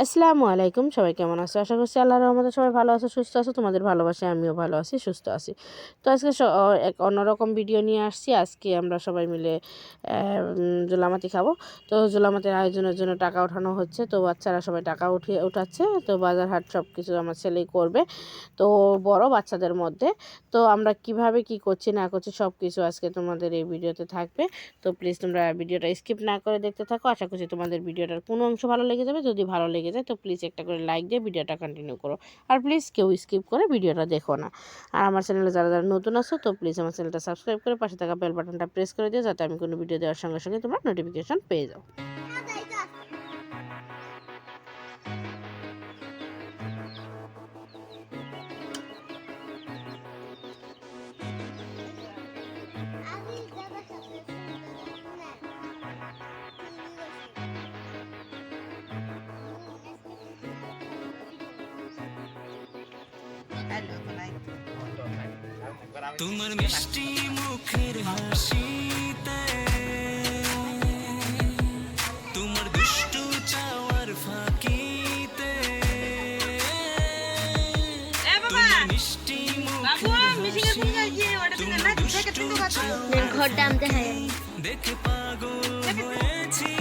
আসসালামু আলাইকুম, সবাই কেমন আছো? আশা করছি আল্লাহর রহমতে সবাই ভালো আছো, সুস্থ আছো। তোমাদের ভালোবাসায় আমিও ভালো আছি, সুস্থ আছি। তো আজকে এক অন্যরকম ভিডিও নিয়ে আসছি। আজকে আমরা সবাই মিলে জোলামাতি খাবো। তো জোলামাতির আয়োজনের জন্য টাকা ওঠানো হচ্ছে। তো বাচ্চারা সবাই টাকা উঠাচ্ছে। তো বাজার হাট সব কিছু আমার ছেলেই করবে, তো বড় বাচ্চাদের মধ্যে। তো আমরা কিভাবে কি করছি না করছি সব কিছু আজকে তোমাদের এই ভিডিওতে থাকবে। তো প্লিজ তোমরা ভিডিওটা স্কিপ না করে দেখতে থাকো। আশা করছি তোমাদের ভিডিওটার কোনো অংশ ভালো লেগে যাবে। যদি ভালো লেগে যায় তো প্লিজ একটা করে লাইক দিয়ে ভিডিওটা কন্টিনিউ করো। আর প্লিজ কেউ স্কিপ করে ভিডিওটা দেখো না। আর আমার চ্যানেলে যারা যারা নতুন আসো তো প্লিজ আমার চ্যানেলটা সাবস্ক্রাইব করে পাশে থাকা বেল বাটনটা প্রেস করে দিও, যাতে আমি কোনো ভিডিও দেওয়ার সঙ্গে সঙ্গে তোমরা নোটিফিকেশন পেয়ে যাও। তোমার মিষ্টি মুখের হাসিতে, তোমার দুষ্টু চাওয়ার ফাঁকিতে, তোমার মিষ্টি মুখের হাসি দেখে পাগল হয়েছি।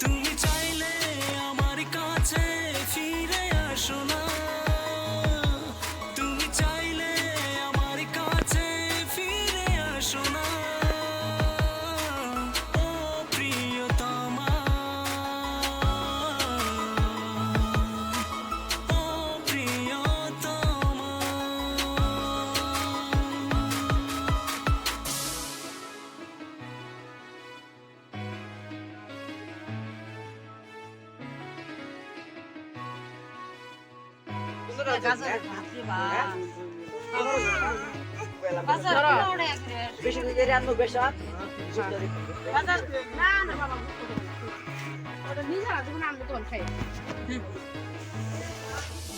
তুমি চাইলে আমার কাছে ফিরে আসো না, তুমি চাইলে আমার কাছে ফিরে আসো না। ও প্রিয়তমা, ও প্রিয়তমা।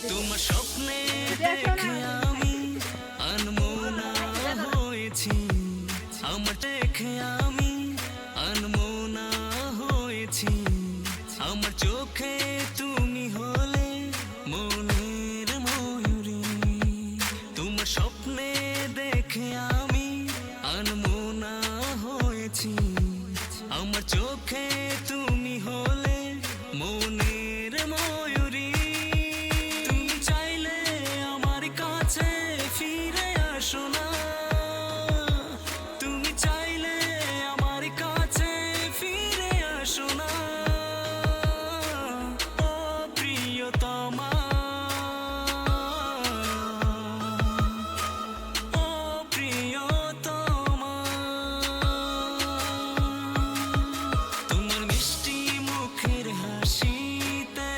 তোমার স্বপ্নে দেখে আমি আনমনা হয়েছি, আমার দেখে আমি আনমনা হয়েছি। আমার চোখে তুমি হলে মনের ময়ূরী, তোমার স্বপ্নে দেখে আমি আনমনা হয়েছি। আমার চোখে তুমি হলে মনের ময়ূরী। তুমি চাইলে আমার কাছে ফিরে আসো না, তুমি চাইলে আমার কাছে ফিরে আসো না। ও প্রিয়তমা, ও প্রিয়তমা। তোমার মিষ্টি মুখের হাসিতে,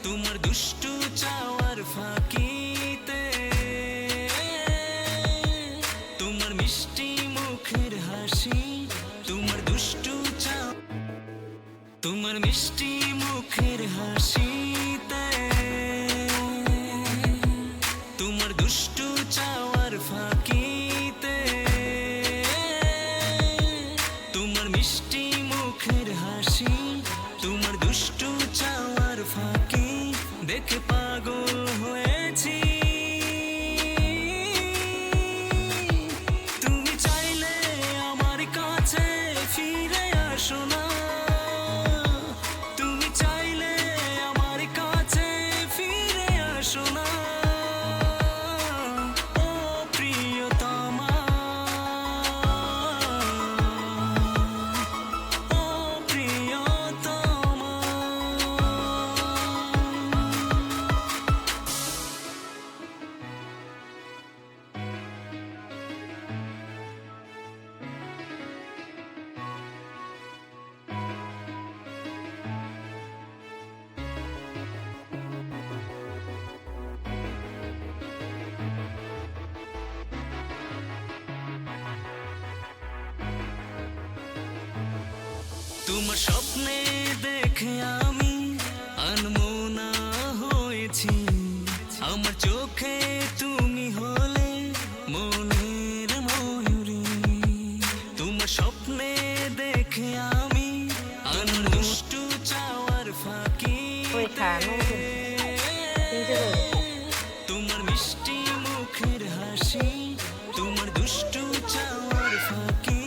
তোমার দুষ্টু চাওয়ার ফাঁকিতে, তোমার মিষ্টি মুখের হাসি, তোমার দুষ্টু তোমার মিষ্টি মুখের হাসিতে, তোমার দুষ্টু চাওয়ার ফাঁকিতে, তোমার মিষ্টি মুখের হাসি, তোমার দুষ্টু চাওয়ার ফাঁকি দেখে পাগল হয়েছি। তুমি চাইলে আমার কাছে ফিরে আসো না, তুমি চাইলে আমার কাছে ফিরে আসো না। ও প্রিয়তমা, ও প্রিয়তমা। তোমার স্বপ্নে দেখে আমি আনমনা হয়েছি, আমার চোখে তুমি হলে মনের ময়ূরী। আমার দুষ্টু চাওয়ার ফাঁকি ওই খানো তোমার মিষ্টি মুখের হাসি, তোমার দুষ্টু চাওয়ার ফাঁকি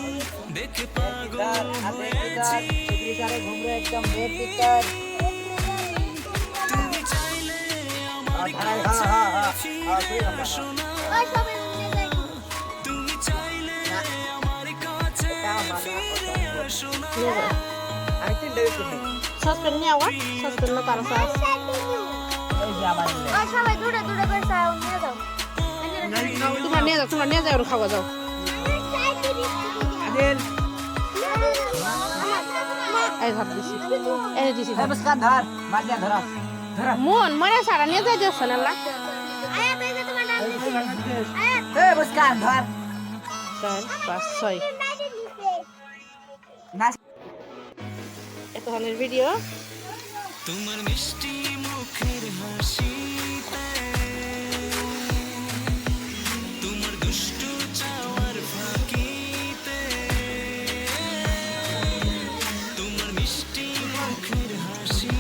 দেখে পাগল হয়েছি। তুমি চাইলে আমার কাছে ফিরে আসো না, তুমি চাইলে আমার কাছে ফিরে আসো না। সসপেন নিয়ে আওয়া সসপেন না তারা সাস সবাই দূরে দূরে করে চাও নিয়ে যাও তোমরা নিয়ে যাও ওর খাওয়া যাও এই ধর দিছি এই দিছি মন মনে সারা নিয়ে যাই দিছ না আল্লাহ আয়া পেজে তোমার নাম দিছি 4 5 6 এতক্ষণের ভিডিও তোমার মিষ্টি মুখের হাসিতে, তোমার দুষ্টু চাওয়ার ফাঁকিতে, তোমার মিষ্টি মুখের হাসি,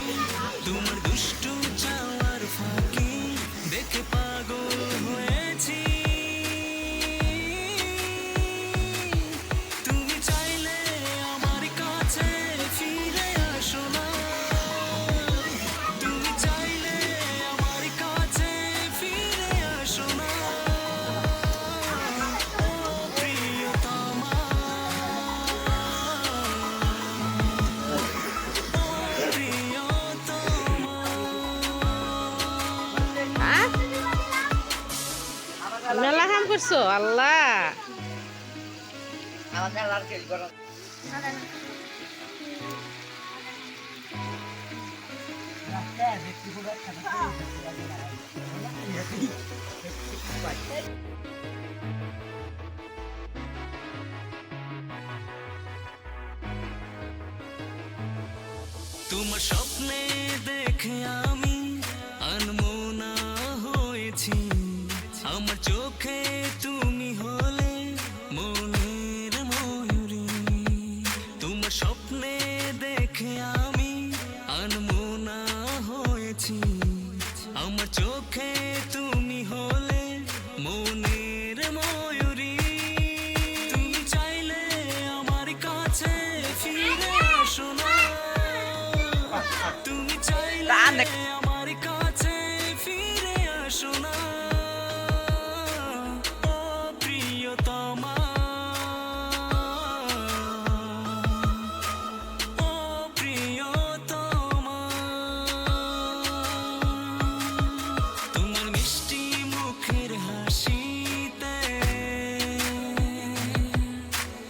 তোমার দুষ্টু চাওয়ার ফাঁকি দেখে পাগল হয়েছি। তুমি চাইলে আমার কাছে ফিরে আসো না, তুমি চাইলে আমার কাছে ফিরে আসো না। ও প্রিয়তমা, ও প্রিয়তমা। মেলা কাম করছো আল্লাহ তোমার স্বপ্নে দেখে আমি আনমনা হয়েছি, আমার চোখে তুমি হলে মনের ময়ূরী। তোমার স্বপ্নে দেখে আমি আনমনা হয়েছি, আমার চোখে তুমি হলে মনের ময়ূরী। তুমি চাইলে আমার কাছে ফিরে আসো না, তুমি চাইলে আমার কাছে ফিরে আসো না। ও প্রিয়তমা, ও প্রিয়তমা। তোমার মিষ্টি মুখের হাসিতে,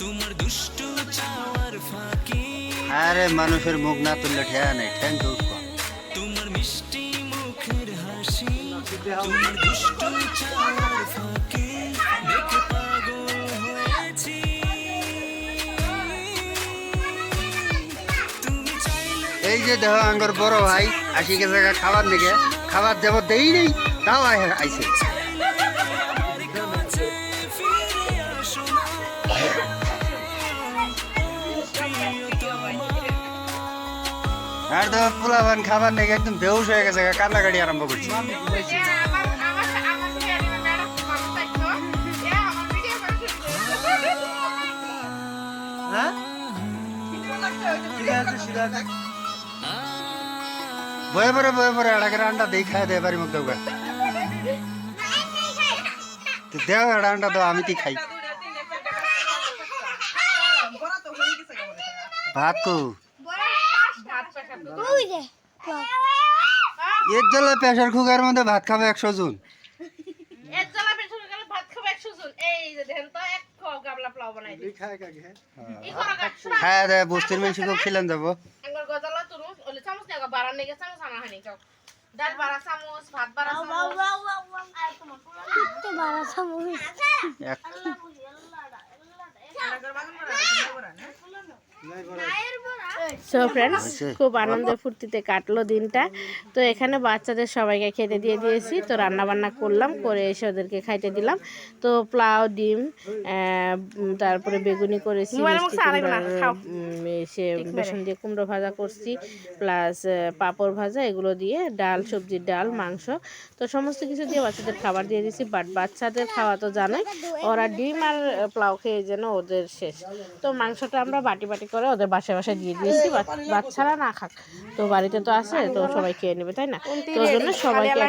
তোমার দুষ্টু চাওয়ার ফাঁকি, আরে মানুষের মুখ না তুললে ঠেয়া নেই ঠ্যাং তো উঠবো। তোমার মিষ্টি মুখের হাসি, তোমার দুষ্টু চাওয়ার ফাঁকি দেখে পাগল হয়েছি। তুমি চাইলে এই যে দেহ আঙ্গর বড় ভাই আশিকে জায়গা খাবার নিকে খাবার দেব দেই নেই তাও আইছে আমার কাছে ফিরে আসো না, প্রিয়তমা। আর দেহ পোলাবান খাবার নিকে একদম বেহুশ হয়ে গেছে কান্নাকাটি আরম্ভ করছে। বয়ে পরে এটাকে আন্ডা দেই খাই দেয় বাড়ি মুখ দেবো দেও এটা আন্ডা দাও আমি কি খাই ভাত কো ওই যে এর জন্য প্রেসার কুকারের মধ্যে ভাত খাবে 100 জন। খায় দেয় বস্তির মানুষকে খেলেন যাবো ডাল বাড়া চামচ ভাত বাড়া চামচ তো বাড়া সামুই এক সো ফ্রেন্ডস, খুব আনন্দের ফুর্তিতে কাটলো দিনটা। তো এখানে বাচ্চাদের সবাইকে খেতে দিয়ে দিয়েছি। তো রান্না বান্না করলাম, করে এসে ওদেরকে খাইতে দিলাম। তো পোলাও, ডিম, তারপরে বেগুনি করেছি, মিষ্টি কুমড়ার সে বেসন দিয়ে কুমড়ো ভাজা করছি, প্লাস পাঁপড় ভাজা, এগুলো দিয়ে ডাল, সবজির ডাল, মাংস, তো সমস্ত কিছু দিয়ে বাচ্চাদের খাবার দিয়ে দিয়েছি। বাট বাচ্চাদের খাওয়া তো জানোই, ওরা ডিম আর পোলাও খেয়ে যেন ওদের শেষ। তো মাংসটা আমরা বাটি বাটি করে ওদের বাসায় বাসায় দিয়ে দিয়েছি, বাচ্চারা না খাক, তো বাড়িতে তো আছে, তো সবাই খেয়ে নেবে, তাই না? তো ওই জন্য সবাইকে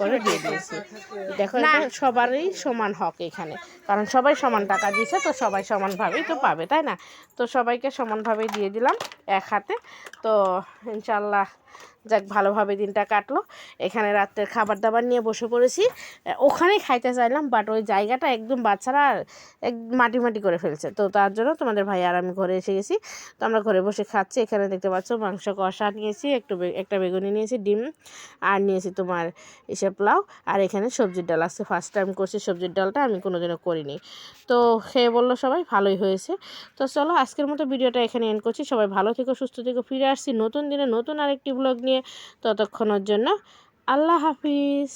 করে দিয়ে দিয়েছি। দেখো, এটা সবারই সমান হক এখানে, কারণ সবাই সমান টাকা দিয়েছে, তো সবাই সমানভাবেই তো পাবে, তাই না? তো সবাইকে সমানভাবেই দিয়ে দিলাম এক হাতে। তো ইনশাল্লাহ যাক, ভালোভাবে দিনটা কাটলো। এখানে রাত্রের খাবার দাবার নিয়ে বসে পড়েছি। ওখানেই খাইতে চাইলাম, বাট ওই জায়গাটা একদম বাচ্চারা এক মাটি মাটি করে ফেলছে। তো তার জন্য তোমাদের ভাই আর আমি ঘরে এসে গেছি। তো আমরা ঘরে বসে খাচ্ছি। এখানে দেখতে পাচ্ছ মাংস কষা নিয়েছি, একটা বেগুনি নিয়েছি, ডিম, আর নিয়েছি তোমার পোলাও, আর এখানে সবজির ডাল। আজকে ফার্স্ট টাইম করছি সবজির ডালটা, আমি কোনোদিনও করিনি। তো খেয়ে বললো সবাই ভালোই হয়েছে। তো চলো, আজকের মতো ভিডিওটা এখানে এন্ড করছি। সবাই ভালো থেকো, সুস্থ থেকো। ফিরে আসছি নতুন দিনে নতুন আরেকটি ব্লগ নিয়ে। ততক্ষণের জন্য আল্লাহ হাফিজ।